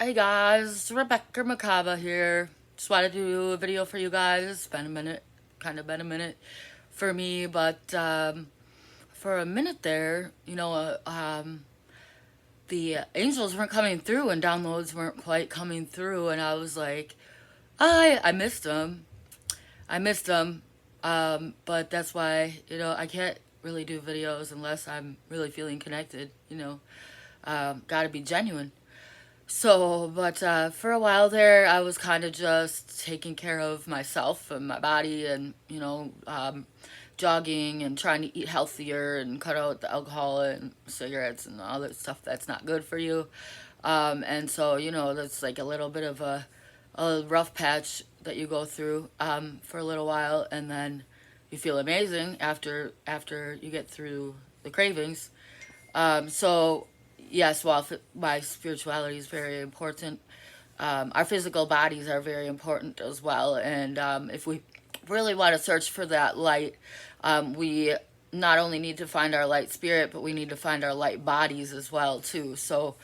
Hey guys, Rebecca Macaba here. Just wanted to do a video for you guys. It's been a minute, kind of been a minute for me, but for a minute there, the angels weren't coming through and downloads weren't quite coming through, and I was like, I missed them. I missed them. But that's why, I can't really do videos unless I'm really feeling connected, gotta be genuine. But for a while there, I was kind of just taking care of myself and my body and, jogging and trying to eat healthier and cut out the alcohol and cigarettes and all that stuff that's not good for you. And so, that's like a little bit of a rough patch that you go through for a little while, and then you feel amazing after you get through the cravings. So yes, while my spirituality is very important, our physical bodies are very important as well. And if we really want to search for that light, we not only need to find our light spirit, but we need to find our light bodies as well too. So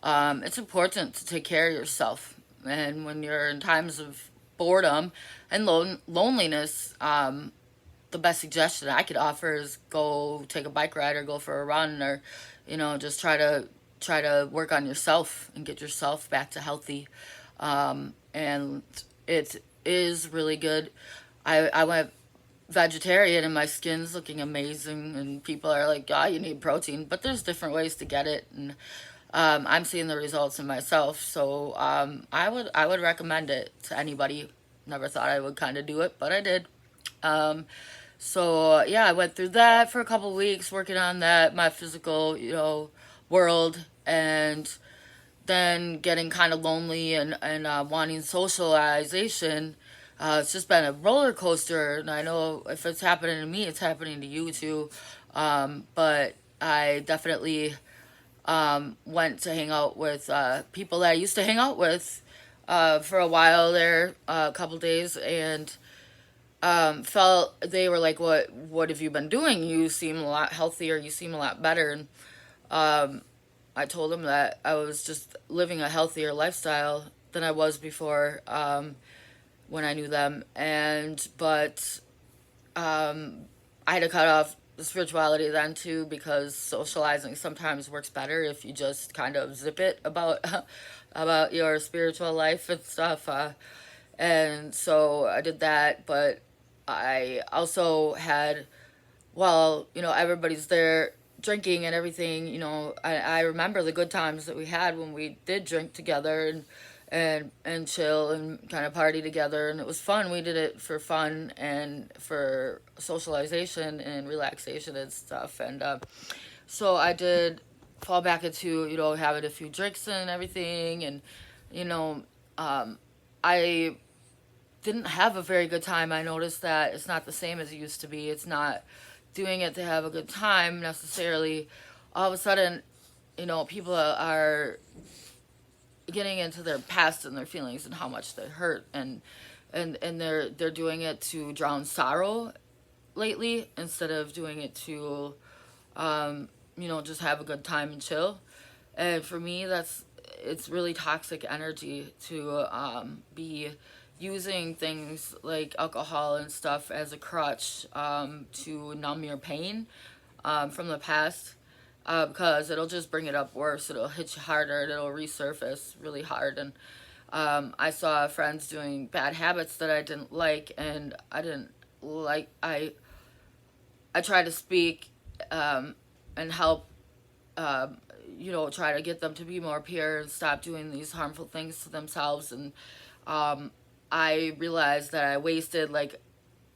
it's important to take care of yourself. And when you're in times of boredom and loneliness, the best suggestion I could offer is go take a bike ride or go for a run, or just try to work on yourself and get yourself back to healthy. And it is really good. I went vegetarian and my skin's looking amazing, and people are like, "Oh, you need protein," but there's different ways to get it, and I'm seeing the results in myself. So I would recommend it to anybody. Never thought I would kind of do it, but I did. Um, so yeah, I went through that for a couple of weeks, working on that, my physical, world, and then getting kind of lonely and wanting socialization. It's just been a roller coaster, and I know if it's happening to me, it's happening to you too. But I definitely went to hang out with people that I used to hang out with for a while there, a couple days, and felt they were like, "What have you been doing? You seem a lot healthier. You seem a lot better." And I told them that I was just living a healthier lifestyle than I was before when I knew them. But I had to cut off the spirituality then too, because socializing sometimes works better if you just kind of zip it about about your spiritual life and stuff. And so I did that, but I also had, well, everybody's there drinking and everything. I remember the good times that we had when we did drink together and chill and kind of party together, and it was fun. We did it for fun and for socialization and relaxation and stuff. And so I did fall back into having a few drinks and everything, and you know I didn't have a very good time. I noticed that it's not the same as it used to be. It's not doing it to have a good time necessarily. All of a sudden, people are getting into their past and their feelings and how much they hurt, and they're doing it to drown sorrow lately, instead of doing it to just have a good time and chill. And for me, it's really toxic energy to be using things like alcohol and stuff as a crutch to numb your pain from the past, because it'll just bring it up worse. It'll hit you harder, and it'll resurface really hard. And I saw friends doing bad habits that I didn't like, and I didn't like. I try to speak and help, try to get them to be more pure and stop doing these harmful things to themselves. And I realized that I wasted like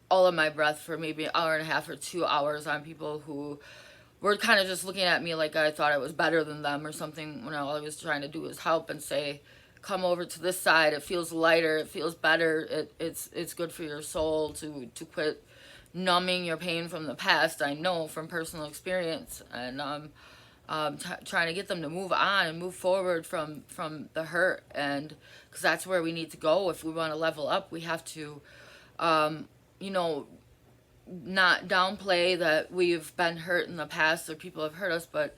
all of my breath for maybe an hour and a half or 2 hours on people who were kind of just looking at me like I thought I was better than them or something, when all I was trying to do was help and say, "Come over to this side. It feels lighter. It feels better. It's good for your soul to quit numbing your pain from the past." I know from personal experience, and trying to get them to move on and move forward from the hurt, and because that's where we need to go if we want to level up. We have to, you know, not downplay that we've been hurt in the past, or people have hurt us, but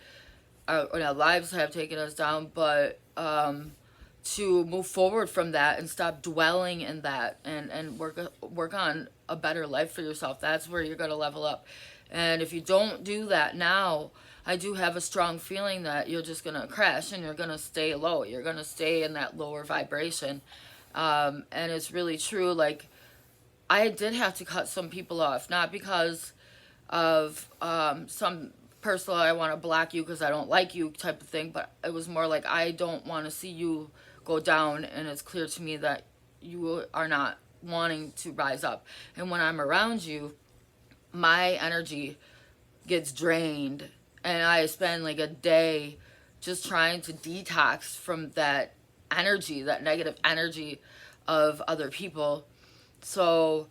our lives have taken us down, but to move forward from that and stop dwelling in that, and work on a better life for yourself. That's where you're going to level up. And if you don't do that now, I do have a strong feeling that you're just going to crash and you're going to stay low. You're going to stay in that lower vibration. And it's really true. Like, I did have to cut some people off, not because of some personal, I want to block you because I don't like you type of thing, but it was more like, I don't want to see you go down, and it's clear to me that you are not wanting to rise up. And when I'm around you, my energy gets drained, and I spend like a day just trying to detox from that energy, that negative energy of other people. So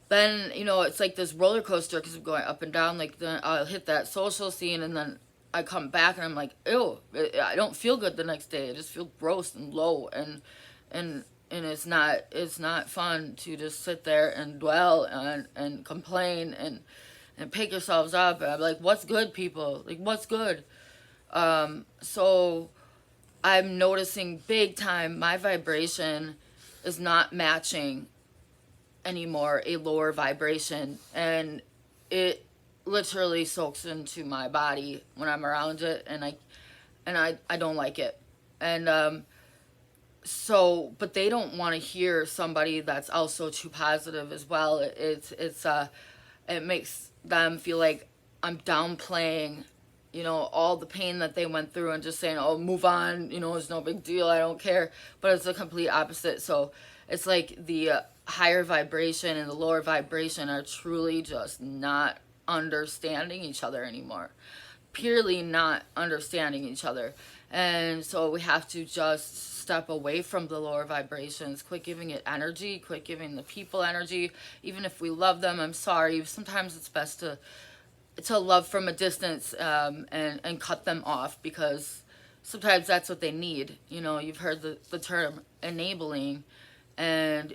then, it's like this roller coaster because I'm going up and down. Like, then I'll hit that social scene, and then I come back and I'm like, ew, I don't feel good the next day. I just feel gross and low, and it's not fun to just sit there and dwell and complain and pick yourselves up. And I'm like, what's good, people? Like, what's good? So I'm noticing big time my vibration is not matching anymore a lower vibration, and it literally soaks into my body when I'm around it, and I don't like it. And so, but they don't want to hear somebody that's also too positive as well. It makes them feel like I'm downplaying all the pain that they went through and just saying, oh, move on, it's no big deal, I don't care. But it's the complete opposite. So it's like the higher vibration and the lower vibration are truly just not understanding each other anymore. Purely not understanding each other. And so we have to just step away from the lower vibrations, quit giving it energy, quit giving the people energy. Even if we love them, I'm sorry, sometimes it's best to love from a distance, and cut them off, because sometimes that's what they need. You've heard the term enabling, and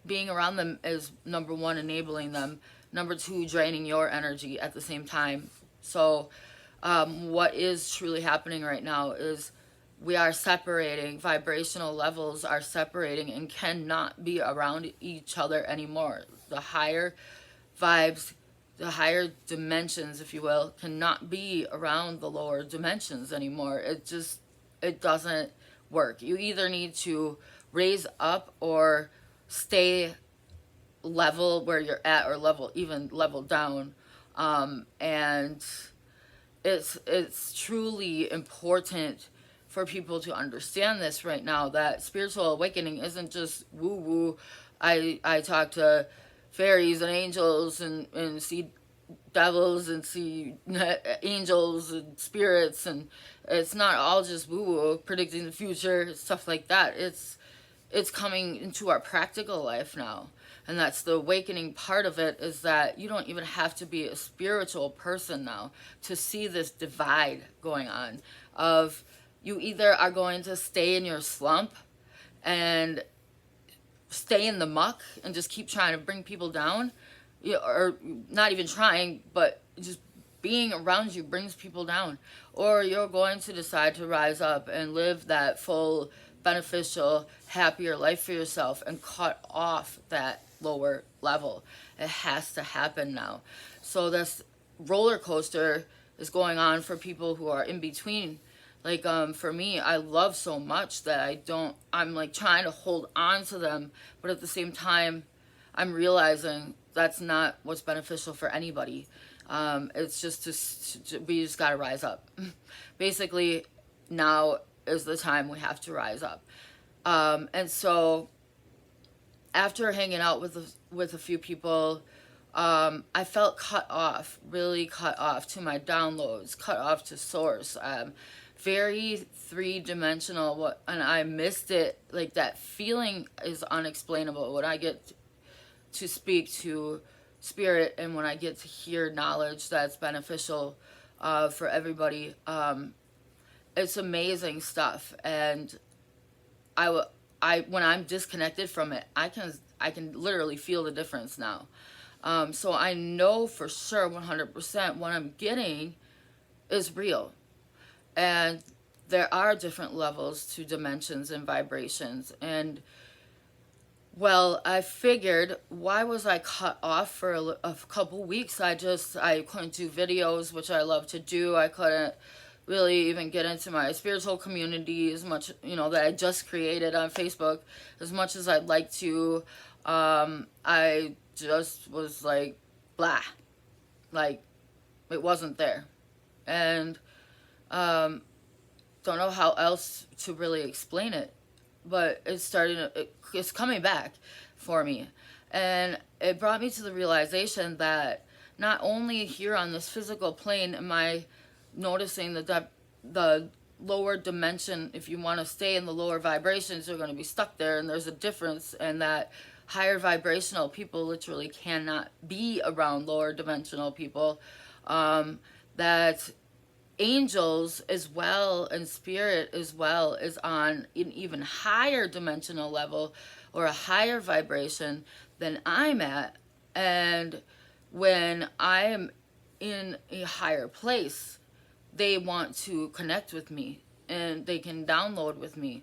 being around them is, number one, enabling them, number two, draining your energy at the same time. So what is truly happening right now is we are separating, vibrational levels are separating and cannot be around each other anymore. The higher vibes, the higher dimensions, if you will, cannot be around the lower dimensions anymore. It doesn't work. You either need to raise up or stay level where you're at, or level down. And it's truly important for people to understand this right now, that spiritual awakening isn't just woo woo. I talk to fairies and angels and see devils and see angels and spirits, and it's not all just woo woo, predicting the future, stuff like that. It's coming into our practical life now. And that's the awakening part of it, is that you don't even have to be a spiritual person now to see this divide going on. Of, you either are going to stay in your slump and stay in the muck and just keep trying to bring people down, or not even trying, but just being around you brings people down. Or you're going to decide to rise up and live that full, beneficial, happier life for yourself and cut off that lower level. It has to happen now. So this roller coaster is going on for people who are in between. Like, for me, I love so much that I'm like trying to hold on to them, but at the same time, I'm realizing that's not what's beneficial for anybody. It's just we just gotta rise up. Basically, now is the time we have to rise up. And so, after hanging out with a few people, I felt cut off, really cut off to my downloads, cut off to source. Very three-dimensional, and I missed it. Like, that feeling is unexplainable when I get to speak to spirit, and when I get to hear knowledge that's beneficial for everybody. It's amazing stuff. And when I'm disconnected from it, I can literally feel the difference now. So I know for sure 100% what I'm getting is real. And there are different levels to dimensions and vibrations. And well, I figured, why was I cut off for a couple weeks? I couldn't do videos, which I love to do. I couldn't really even get into my spiritual community as much, that I just created on Facebook, as much as I'd like to. I just was like, blah. Like, it wasn't there. And don't know how else to really explain it, but it's coming back for me. And it brought me to the realization that not only here on this physical plane am I noticing the lower dimension. If you want to stay in the lower vibrations, you're going to be stuck there, and there's a difference, and that higher vibrational people literally cannot be around lower dimensional people. That angels as well and spirit as well is on an even higher dimensional level or a higher vibration than I'm at. And when I am in a higher place, they want to connect with me and they can download with me.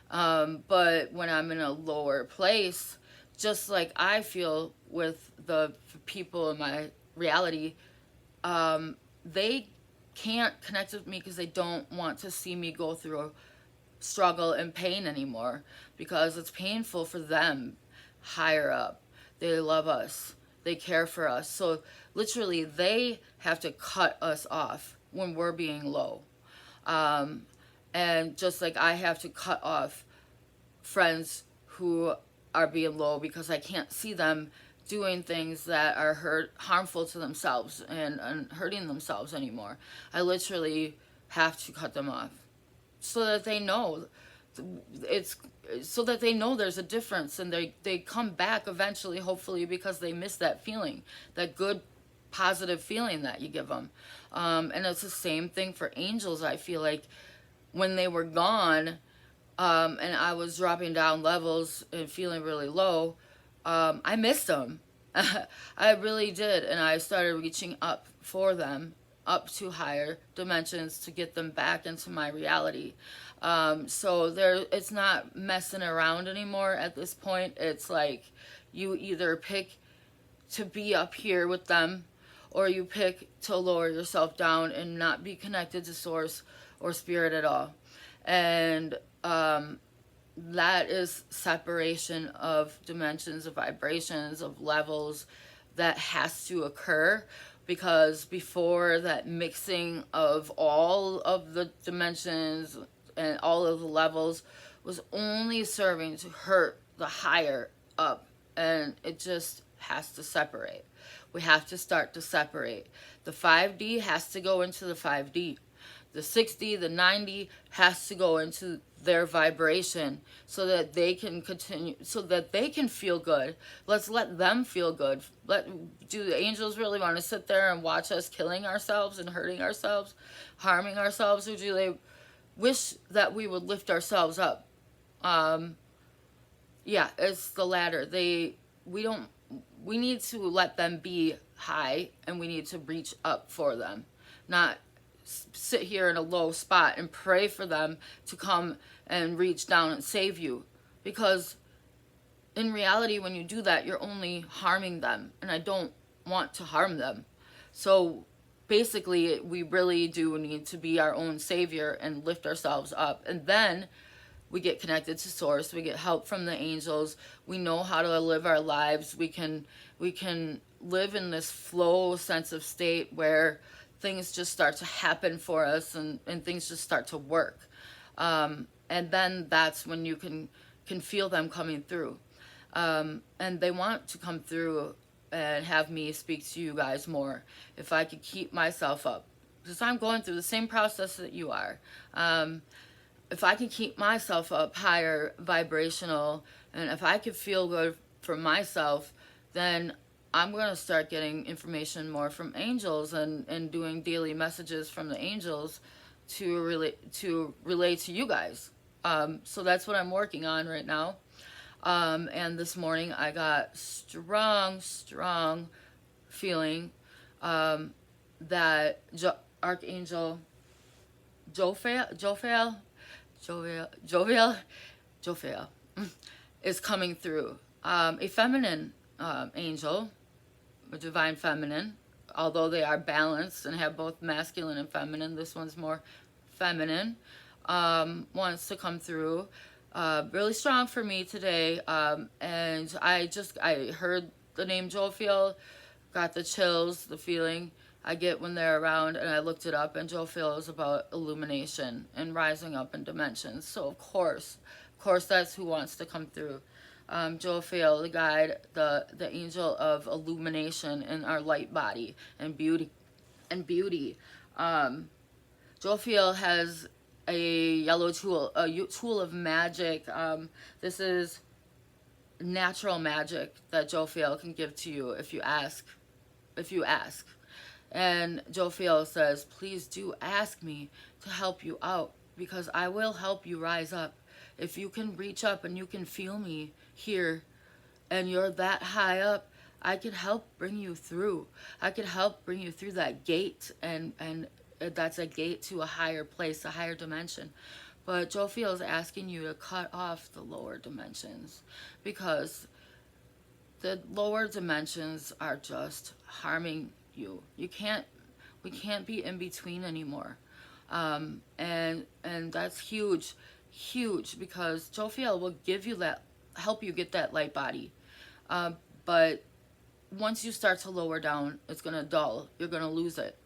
But when I'm in a lower place, just like I feel with the people in my reality, they can't connect with me because they don't want to see me go through struggle and pain anymore, because it's painful for them higher up. They love us. They care for us. So literally they have to cut us off when we're being low. And just like I have to cut off friends who are being low because I can't see them doing things that are harmful to themselves and hurting themselves anymore. I literally have to cut them off so that they know there's a difference, and they come back eventually, hopefully, because they miss that feeling, that good positive feeling that you give them. And it's the same thing for angels. I feel like when they were gone, and I was dropping down levels and feeling really low, I missed them. I really did. And I started reaching up for them, up to higher dimensions, to get them back into my reality. So it's not messing around anymore at this point. It's like you either pick to be up here with them, or you pick to lower yourself down and not be connected to source or spirit at all. And that is separation of dimensions, of vibrations, of levels that has to occur, because before that mixing of all of the dimensions and all of the levels was only serving to hurt the higher up, and it just has to separate. We have to start to separate. The 5D has to go into the 5D. The 60, the 90 has to go into their vibration so that they can continue, so that they can feel good. Let's let them feel good. Do the angels really want to sit there and watch us killing ourselves and hurting ourselves, harming ourselves, or do they wish that we would lift ourselves up? Yeah, it's the latter. We need to let them be high, and we need to reach up for them, not sit here in a low spot and pray for them to come and reach down and save you. Because in reality, when you do that, you're only harming them, and I don't want to harm them. So basically, we really do need to be our own savior and lift ourselves up, and then we get connected to source. We get help from the angels. We know how to live our lives. We can live in this flow sense of state where things just start to happen for us, and things just start to work. And then that's when you can feel them coming through. And they want to come through and have me speak to you guys more. If I could keep myself up, because I'm going through the same process that you are. If I can keep myself up higher vibrational, and if I could feel good for myself, then I'm going to start getting information more from angels and doing daily messages from the angels to relate to you guys. So that's what I'm working on right now. And this morning I got strong feeling that archangel Jophiel, Jophiel is coming through. A feminine angel, a divine feminine, although they are balanced and have both masculine and feminine. This one's more feminine. Wants to come through. Really strong for me today. And I heard the name Jophiel, got the chills, the feeling I get when they're around, and I looked it up, and Jophiel is about illumination and rising up in dimensions. So of course, that's who wants to come through. Jophiel, the guide, the angel of illumination in our light body and beauty. Jophiel has a yellow tool, a tool of magic. This is natural magic that Jophiel can give to you if you ask. And Jophiel says, please do ask me to help you out, because I will help you rise up. If you can reach up and you can feel me here and you're that high up, I can help bring you through. I can help bring you through that gate, and that's a gate to a higher place, a higher dimension. But Jophiel is asking you to cut off the lower dimensions, because the lower dimensions are just harming you. We can't be in between anymore. And that's huge, because Jophiel will give you that, help you get that light body. But once you start to lower down, it's going to dull. You're going to lose it.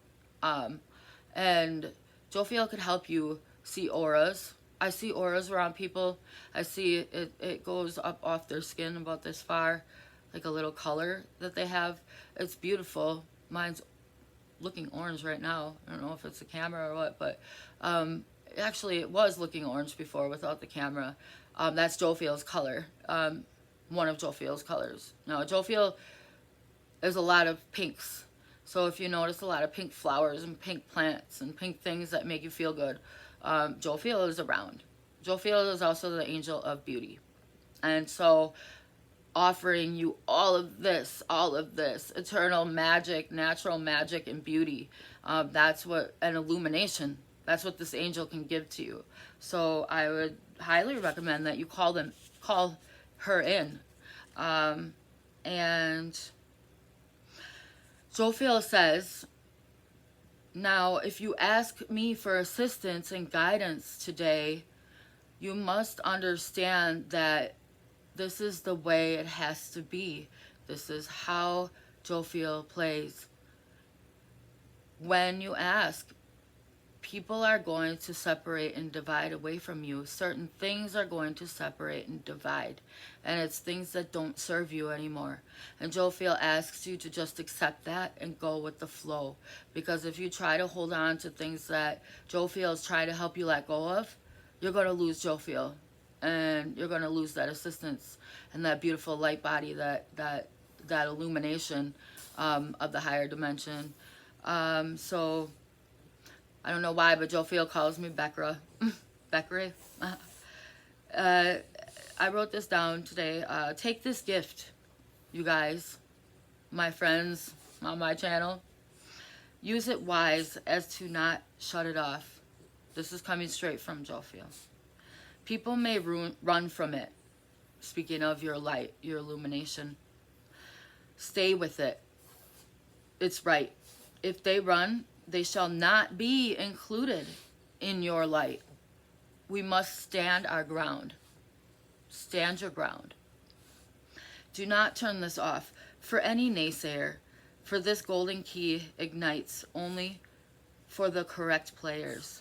And Jophiel could help you see auras. I see auras around people. I see it goes up off their skin about this far, like a little color that they have. It's beautiful. Mine's looking orange right now. I don't know if it's the camera or what, but actually it was looking orange before without the camera. That's Jophiel's color. One of Jophiel's colors. Now, Jophiel is a lot of pinks. So if you notice a lot of pink flowers and pink plants and pink things that make you feel good, Jophiel is around. Jophiel is also the angel of beauty. And so offering you all of this, eternal magic, natural magic, and beauty. That's what, an illumination, that's what this angel can give to you. So I would highly recommend that you call her in. And Jophiel says, now, if you ask me for assistance and guidance today, you must understand that this is the way it has to be. This is how Jophiel plays. When you ask, people are going to separate and divide away from you. Certain things are going to separate and divide. And it's things that don't serve you anymore. And Jophiel asks you to just accept that and go with the flow. Because if you try to hold on to things that Jophiel is trying to help you let go of, you're going to lose Jophiel. And you're going to lose that assistance and that beautiful light body, that illumination of the higher dimension. So I don't know why, but Jophiel calls me Bekra. Bekra. I wrote this down today. Take this gift, you guys, my friends on my channel. Use it wise as to not shut it off. This is coming straight from Jophiel. People may run from it. Speaking of your light, your illumination. Stay with it. It's right. If they run, they shall not be included in your light. We must stand our ground. Stand your ground. Do not turn this off for any naysayer, for this golden key ignites only for the correct players.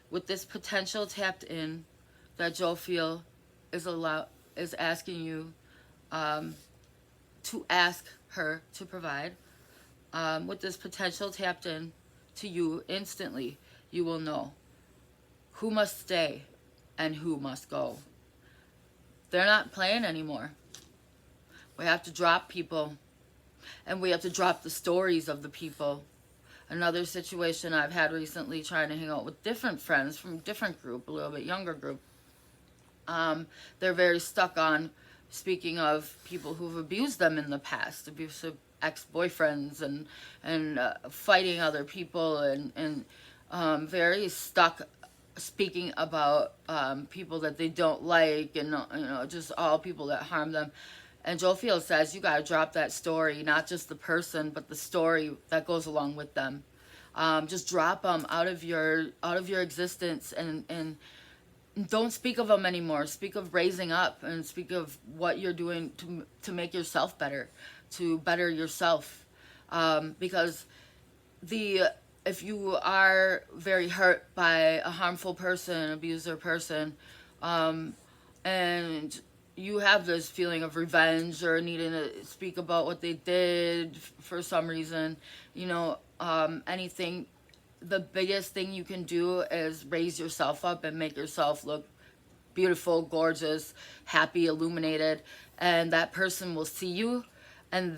With this potential tapped in, that Jophiel is asking you to ask her to provide. With this potential tapped in to you instantly, you will know who must stay and who must go. They're not playing anymore. We have to drop people, and we have to drop the stories of the people. Another situation I've had recently, trying to hang out with different friends from a different group, a little bit younger group. They're very stuck on, speaking of people who've abused them in the past, abusive ex-boyfriends and fighting other people, and very stuck speaking about people that they don't like, and just all people that harm them. And Jophiel says you got to drop that story, not just the person, but the story that goes along with them. Just drop them out of your existence, and don't speak of them anymore. Speak of raising up, and speak of what you're doing to make yourself better, to better yourself. Because if you are very hurt by a harmful person, abuser person, and you have this feeling of revenge or needing to speak about what they did for some reason, anything, the biggest thing you can do is raise yourself up and make yourself look beautiful, gorgeous, happy, illuminated, and that person will see you, and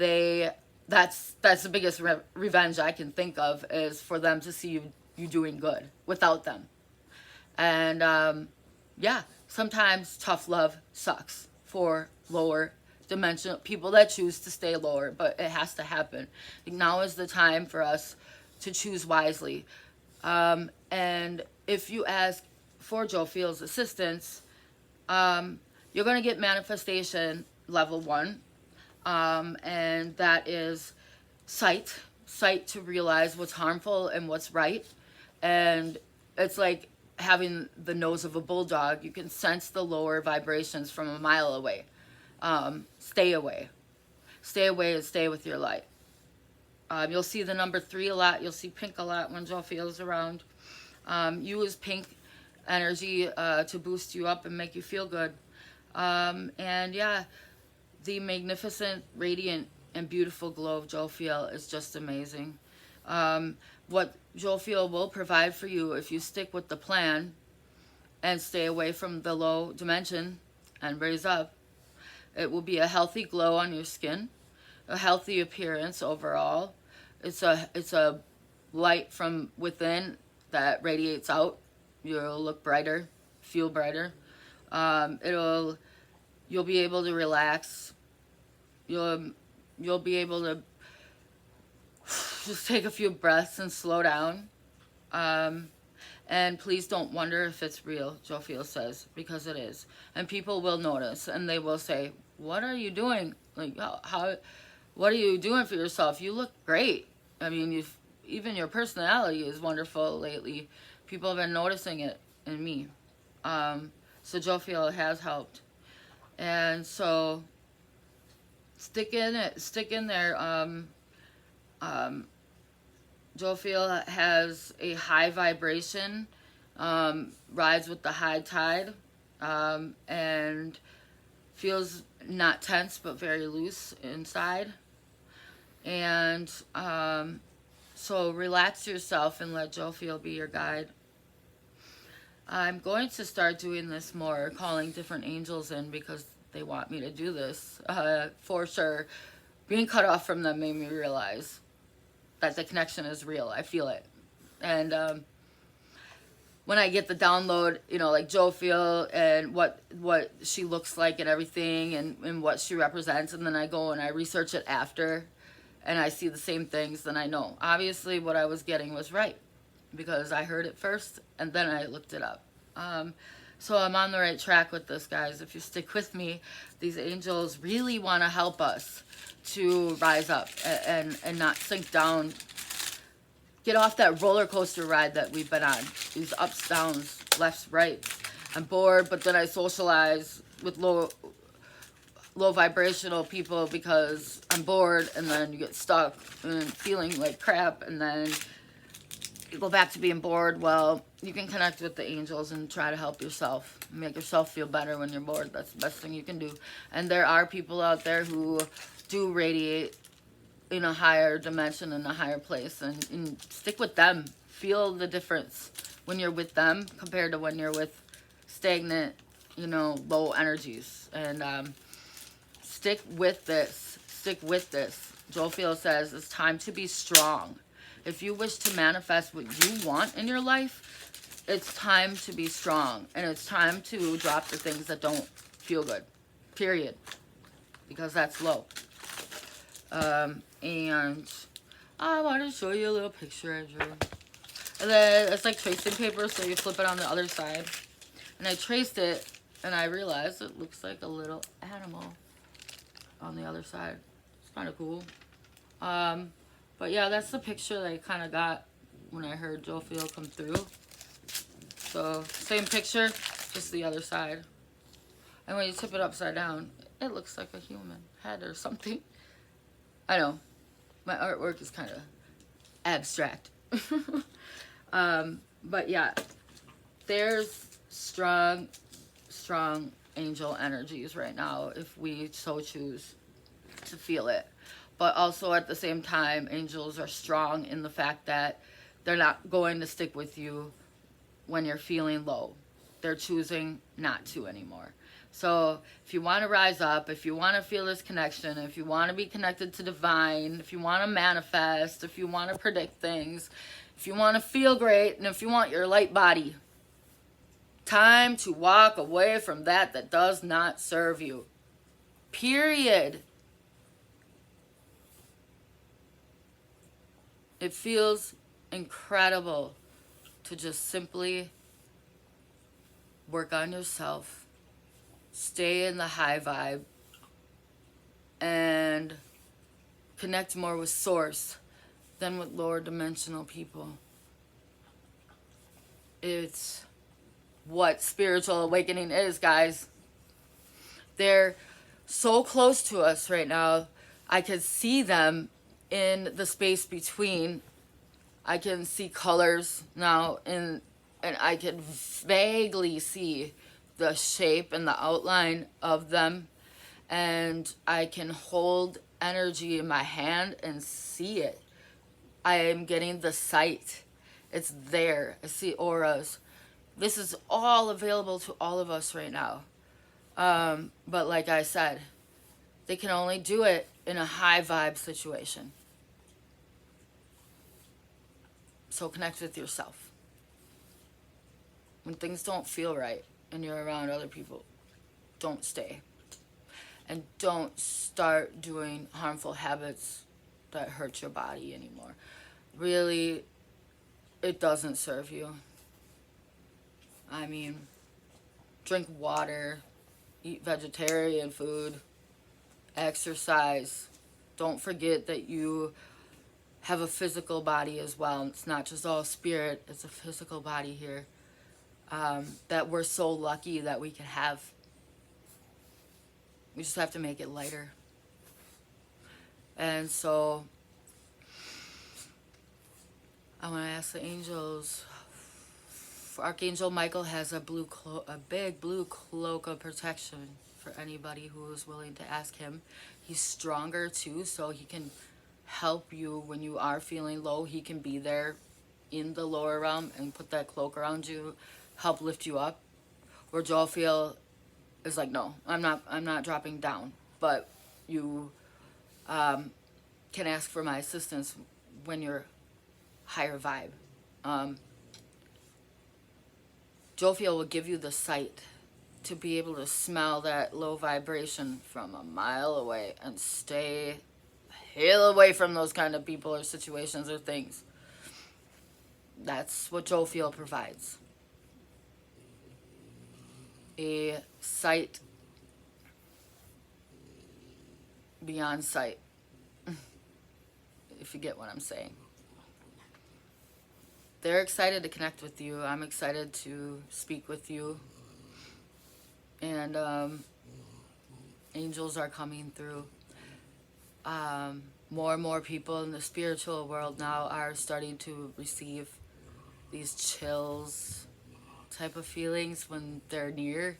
that's the biggest revenge I can think of, is for them to see you doing good without them. And yeah, sometimes tough love sucks for lower dimensional people that choose to stay lower, but it has to happen. Now is the time for us to choose wisely. And if you ask for Jophiel's assistance, you're going to get manifestation level 1. And that is sight to realize what's harmful and what's right. And it's like having the nose of a bulldog. You can sense the lower vibrations from a mile away. Stay away and stay with your light. You'll see the number 3 a lot. You'll see pink a lot when Jophiel's around. Use pink energy to boost you up and make you feel good. And yeah, the magnificent, radiant, and beautiful glow of Jophiel is just amazing. What Jophiel will provide for you, if you stick with the plan and stay away from the low dimension and raise up, it will be a healthy glow on your skin, a healthy appearance overall. It's a light from within that radiates out. You'll look brighter, feel brighter. You'll be able to relax. You'll be able to just take a few breaths and slow down. And please don't wonder if it's real, Jophiel says, because it is. And people will notice, and they will say, what are you doing? Like, what are you doing for yourself? You look great. I mean, even your personality is wonderful lately. People have been noticing it in me. So Jophiel has helped. And so stick in there. Jophiel has a high vibration, rides with the high tide, and feels not tense but very loose inside. And so relax yourself and let Jophiel be your guide. I'm going to start doing this more, calling different angels in, because they want me to do this, for sure. Being cut off from them made me realize that the connection is real. I feel it. And when I get the download, like Jophiel and what she looks like and everything, and what she represents, and then I go and I research it after, and I see the same things, then I know. Obviously, what I was getting was right, because I heard it first, and then I looked it up. So I'm on the right track with this, guys. If you stick with me, these angels really want to help us to rise up and not sink down. Get off that roller coaster ride that we've been on. These ups, downs, lefts, rights. I'm bored, but then I socialize with low vibrational people because I'm bored, and then you get stuck and feeling like crap, and then you go back to being bored. Well, you can connect with the angels and try to help yourself. Make yourself feel better when you're bored. That's the best thing you can do. And there are people out there who do radiate in a higher dimension, in a higher place, and stick with them. Feel the difference when you're with them compared to when you're with stagnant, low energies. And stick with this. Jophiel says it's time to be strong. If you wish to manifest what you want in your life, it's time to be strong. And it's time to drop the things that don't feel good. Period. Because that's low. And I want to show you a little picture I drew. And then it's like tracing paper, so you flip it on the other side. And I traced it, and I realized it looks like a little animal on the other side. It's kind of cool. But yeah, that's the picture that I kind of got when I heard Jophiel come through. So, same picture, just the other side. And when you tip it upside down, it looks like a human head or something. I know, my artwork is kind of abstract. But yeah, there's strong angel energies right now if we so choose to feel it. But also at the same time, angels are strong in the fact that they're not going to stick with you when you're feeling low. They're choosing not to anymore. So if you want to rise up, if you want to feel this connection, if you want to be connected to divine, if you want to manifest, if you want to predict things, if you want to feel great, and if you want your light body, time to walk away from that does not serve you. Period. It feels incredible to just simply work on yourself, stay in the high vibe, and connect more with source than with lower dimensional people. It's what spiritual awakening is, guys. They're so close to us right now. I could see them in the space between. I can see colors now, and I can vaguely see the shape and the outline of them, and I can hold energy in my hand and see it. I am getting the sight. It's there. I see auras. This is all available to all of us right now. But like I said, they can only do it in a high vibe situation. So connect with yourself. When things don't feel right and you're around other people, don't stay. And don't start doing harmful habits that hurt your body anymore. Really, it doesn't serve you. I mean, drink water, eat vegetarian food, exercise. Don't forget that you have a physical body as well. It's not just all spirit, it's a physical body here that we're so lucky that we can have. We just have to make it lighter. And so I want to ask the angels. Archangel Michael has a big blue cloak of protection for anybody who is willing to ask him. He's stronger too, so he can help you when you are feeling low. He can be there in the lower realm and put that cloak around you, help lift you up. Where Jophiel is like, no, I'm not dropping down, but you can ask for my assistance when you're higher vibe. Jophiel will give you the sight to be able to smell that low vibration from a mile away and stay hell away from those kind of people or situations or things. That's what Jophiel provides. A sight beyond sight, if you get what I'm saying. They're excited to connect with you. I'm excited to speak with you. And angels are coming through. More and more people in the spiritual world now are starting to receive these chills type of feelings when they're near,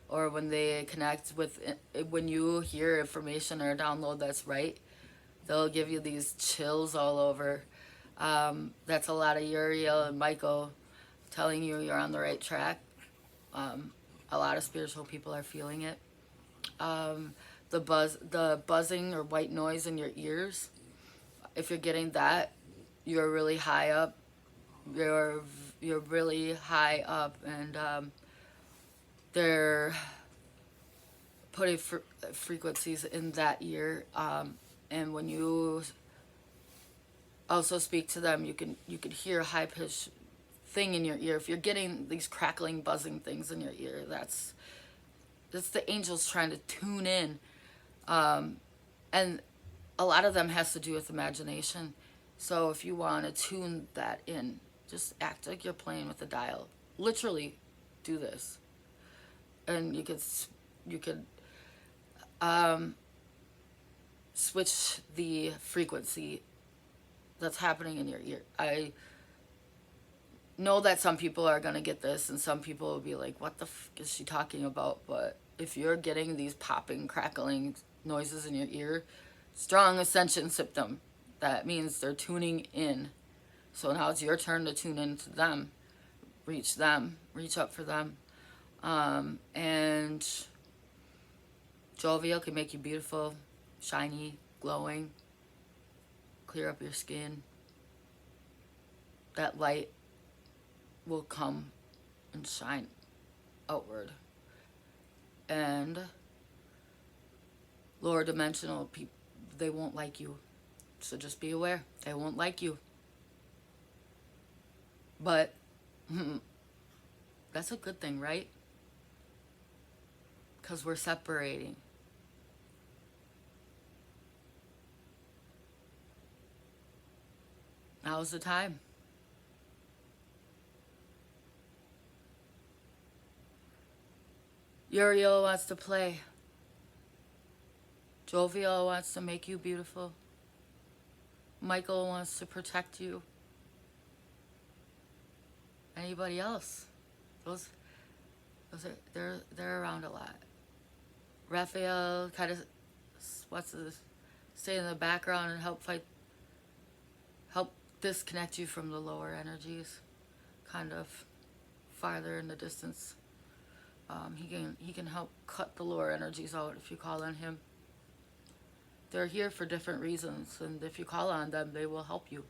or when they connect with, when you hear information or download that's right, they'll give you these chills all over. That's a lot of Uriel and Michael telling you you're on the right track. A lot of spiritual people are feeling it. The buzzing or white noise in your ears, if you're getting that, you're really high up. You're really high up, and they're putting frequencies in that ear. And when you also speak to them, you can hear high pitched thing in your ear, if you're getting these crackling, buzzing things in your ear, that's the angels trying to tune in. And a lot of them has to do with imagination. So if you want to tune that in, just act like you're playing with the dial. Literally do this. And you could switch the frequency that's happening in your ear. I know that some people are going to get this and some people will be like, what the is she talking about? But if you're getting these popping, crackling noises in your ear, strong ascension symptom. That means they're tuning in. So now it's your turn to tune into them, reach up for them. And Jophiel can make you beautiful, shiny, glowing, clear up your skin. That light will come and shine outward. And lower dimensional people, they won't like you. So just be aware, they won't like you. But that's a good thing, right? Because we're separating. Now's the time. Uriel wants to play. Jophiel wants to make you beautiful. Michael wants to protect you. Anybody else? Those are they're around a lot. Raphael kind of wants to stay in the background and help disconnect you from the lower energies, kind of farther in the distance. He can help cut the lower energies out if you call on him. They're here for different reasons, and if you call on them, they will help you.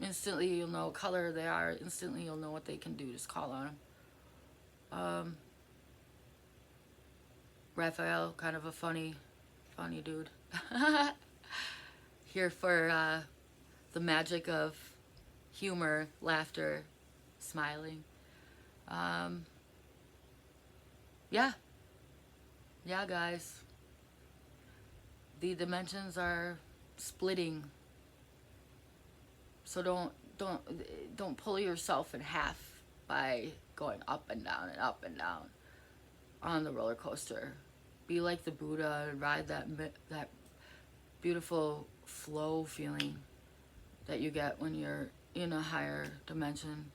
Instantly, you'll know what color they are. Instantly, you'll know what they can do. Just call on them. Raphael, kind of a funny dude. Here for the magic of humor, laughter, smiling. Yeah, guys. The dimensions are splitting. So don't pull yourself in half by going up and down and up and down on the roller coaster. Be like the Buddha and ride that beautiful flow feeling that you get when you're in a higher dimension.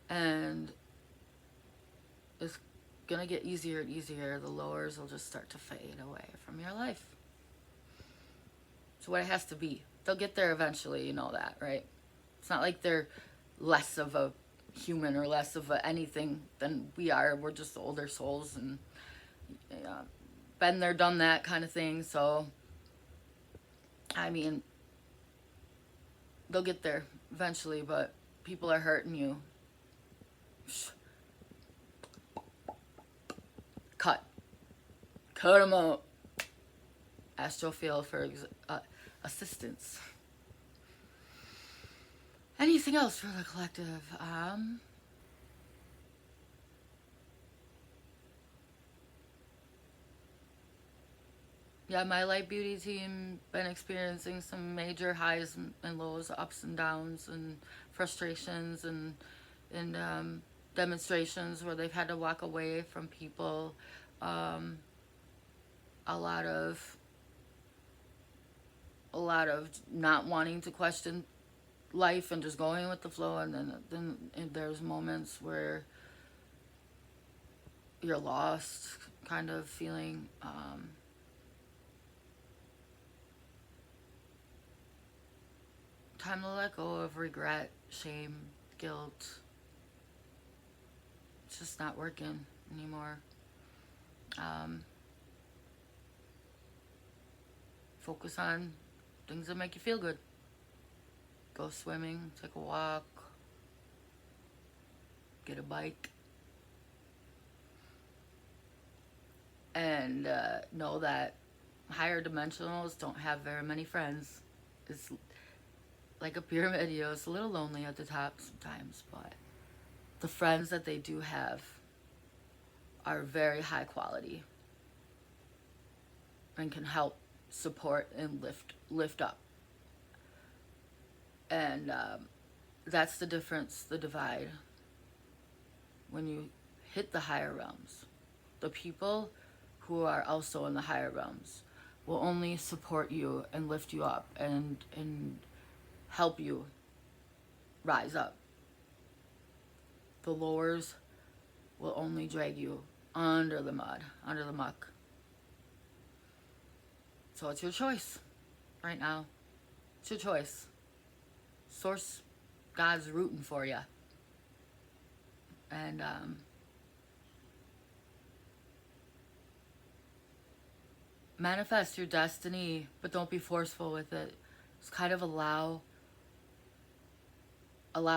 And it's gonna get easier and easier. The lowers will just start to fade away from your life. It's what it has to be. They'll get there eventually, you know that, right? It's not like they're less of a human or less of a anything than we are. We're just older souls and been there, done that kind of thing. So, I mean, they'll get there eventually, but people are hurting you. Cut them out. Ask Jophiel for assistance. Anything else for the collective? Yeah, my light beauty team been experiencing some major highs and lows, ups and downs, and frustrations, and demonstrations where they've had to walk away from people. A lot of not wanting to question life and just going with the flow, and then there's moments where you're lost, kind of feeling time to let go of regret, shame, guilt. It's just not working anymore. Focus on things that make you feel good. Go swimming, take a walk, get a bike, and know that higher dimensionals don't have very many friends. like a pyramid, you know, it's a little lonely at the top sometimes, but the friends that they do have are very high quality and can help support and lift up. And that's the difference, the divide. When you hit the higher realms, the people who are also in the higher realms will only support you and lift you up and help you rise up. The lowers will only drag you under the mud, under the muck. So it's your choice right now. It's your choice. Source, God's rooting for you. And manifest your destiny, but don't be forceful with it. Just kind of allow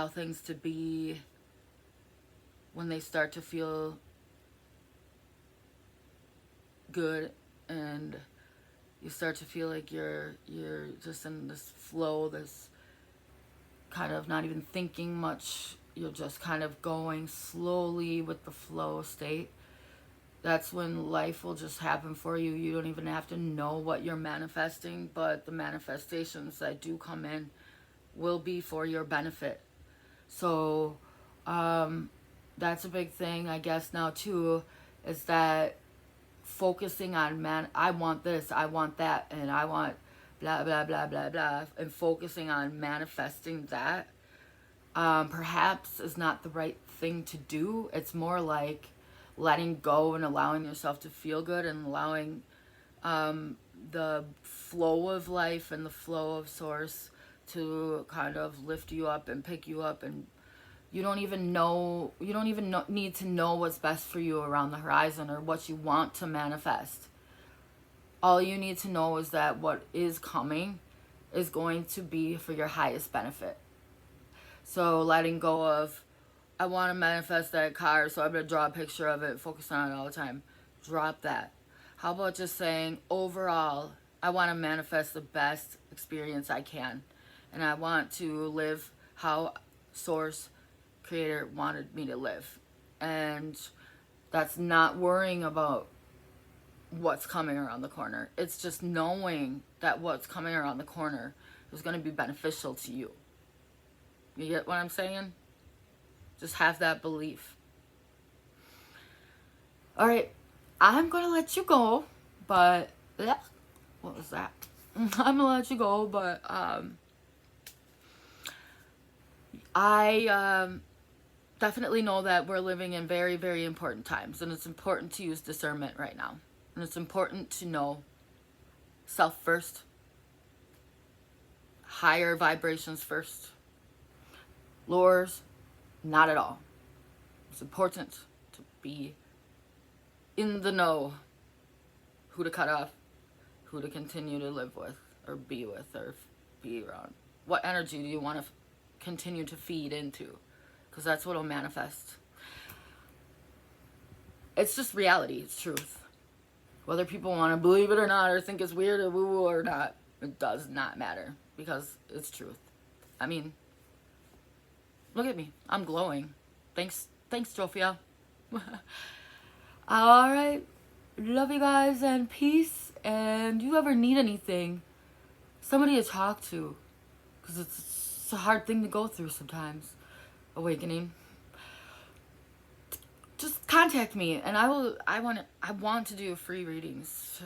things to be. When they start to feel good and you start to feel like you're just in this flow, this kind of not even thinking much, you're just kind of going slowly with the flow state, that's when life will just happen for you. You don't even have to know what you're manifesting, but the manifestations that do come in will be for your benefit. So that's a big thing, I guess, now too, is that focusing on, I want this, I want that, and I want blah, blah, blah, blah, blah, and focusing on manifesting that, perhaps is not the right thing to do. It's more like letting go and allowing yourself to feel good and allowing the flow of life and the flow of source to kind of lift you up and pick you up. And you don't even need to know what's best for you around the horizon or what you want to manifest. All you need to know is that what is coming is going to be for your highest benefit. So letting go of, I want to manifest that car, so I'm going to draw a picture of it, focus on it all the time. Drop that. How about just saying, overall, I want to manifest the best experience I can. And I want to live how Source Creator wanted me to live. And that's not worrying about what's coming around the corner. It's just knowing that what's coming around the corner is going to be beneficial to you. You get what I'm saying? Just have that belief. All right, I'm going to let you go, but what was that? I'm going to let you go, but I definitely know that we're living in very, very important times, and it's important to use discernment right now. And it's important to know self first, higher vibrations first, lowers, not at all. It's important to be in the know who to cut off, who to continue to live with, or be around. What energy do you want to continue to feed into? Because that's what will manifest. It's just reality. It's truth. Whether people want to believe it or not, or think it's weird or woo-woo or not, it does not matter, because it's truth. I mean, look at me. I'm glowing. Thanks, Jophiel. All right. Love you guys and peace. And you ever need anything, somebody to talk to, because it's a hard thing to go through sometimes. Awakening. Just contact me, and I want to do free readings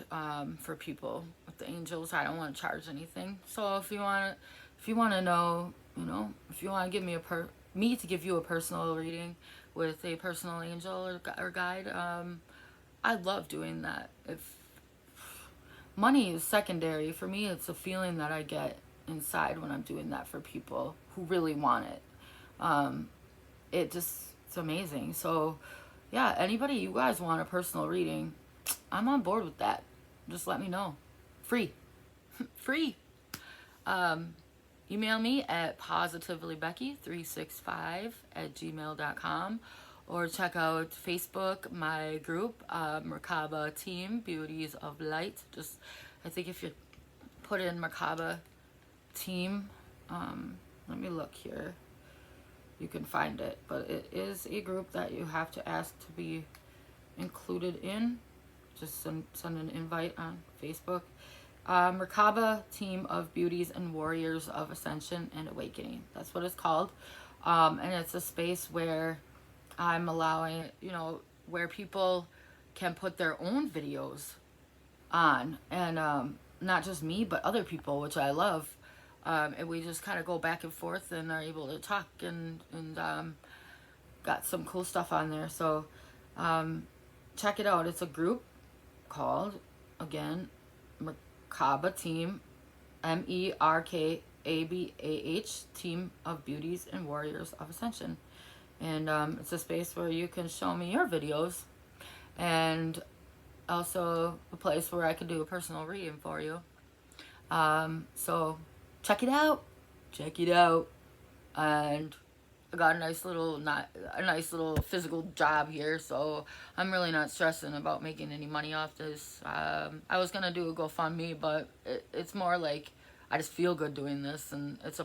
for people with the angels. I don't want to charge anything. So if you want to know, if you want to give me to give you a personal reading with a personal angel or guide, I love doing that. If money is secondary for me, it's a feeling that I get inside when I'm doing that for people who really want it. It's amazing. So yeah, anybody you guys want a personal reading, I'm on board with that. Just let me know. Free. Free. Email me at positivelybecky365@gmail.com, or check out Facebook, my group, Merkaba Team, Beauties of Light. I think if you put in Merkaba Team Let me look here. You can find it, but it is a group that you have to ask to be included in. Just send an invite on Facebook. Merkaba Team of Beauties and Warriors of Ascension and Awakening. That's what it's called. And it's a space where I'm allowing, where people can put their own videos on, and not just me, but other people, which I love. And we just kind of go back and forth and are able to talk, and got some cool stuff on there. So check it out. It's a group called, again, Merkaba Team, MERKABAH, Team of Beauties and Warriors of Ascension. And it's a space where you can show me your videos, and also a place where I can do a personal reading for you. So check it out. And I got a nice little physical job here, so I'm really not stressing about making any money off this. I was gonna do a GoFundMe, but it's more like I just feel good doing this, and it's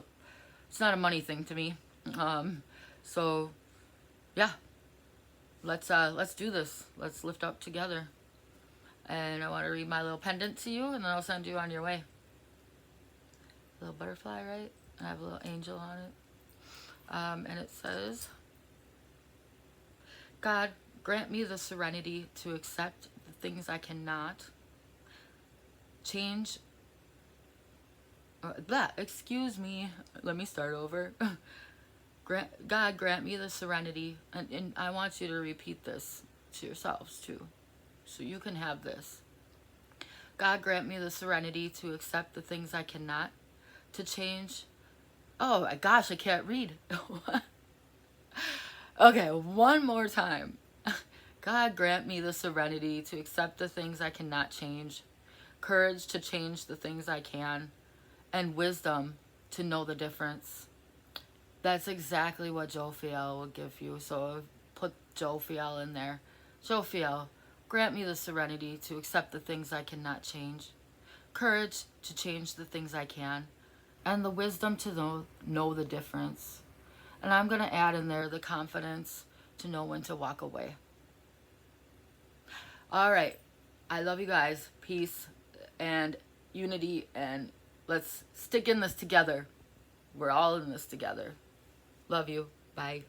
not a money thing to me. So yeah, let's do this. Let's lift up together. And I want to read my little pendant to you, and then I'll send you on your way. Little butterfly, right? I have a little angel on it. And it says, God, grant me the serenity to accept the things I cannot change. Excuse me. Let me start over. God, grant me the serenity. And I want you to repeat this to yourselves too, so you can have this. God, grant me the serenity to accept the things I cannot, to change. Oh my gosh, I can't read. Okay, one more time. God, grant me the serenity to accept the things I cannot change, courage to change the things I can, and wisdom to know the difference. That's exactly what Jophiel will give you. So put Jophiel in there. Jophiel, grant me the serenity to accept the things I cannot change, courage to change the things I can, and the wisdom to know the difference. And I'm going to add in there the confidence to know when to walk away. All right. I love you guys. Peace and unity, and let's stick in this together. We're all in this together. Love you. Bye.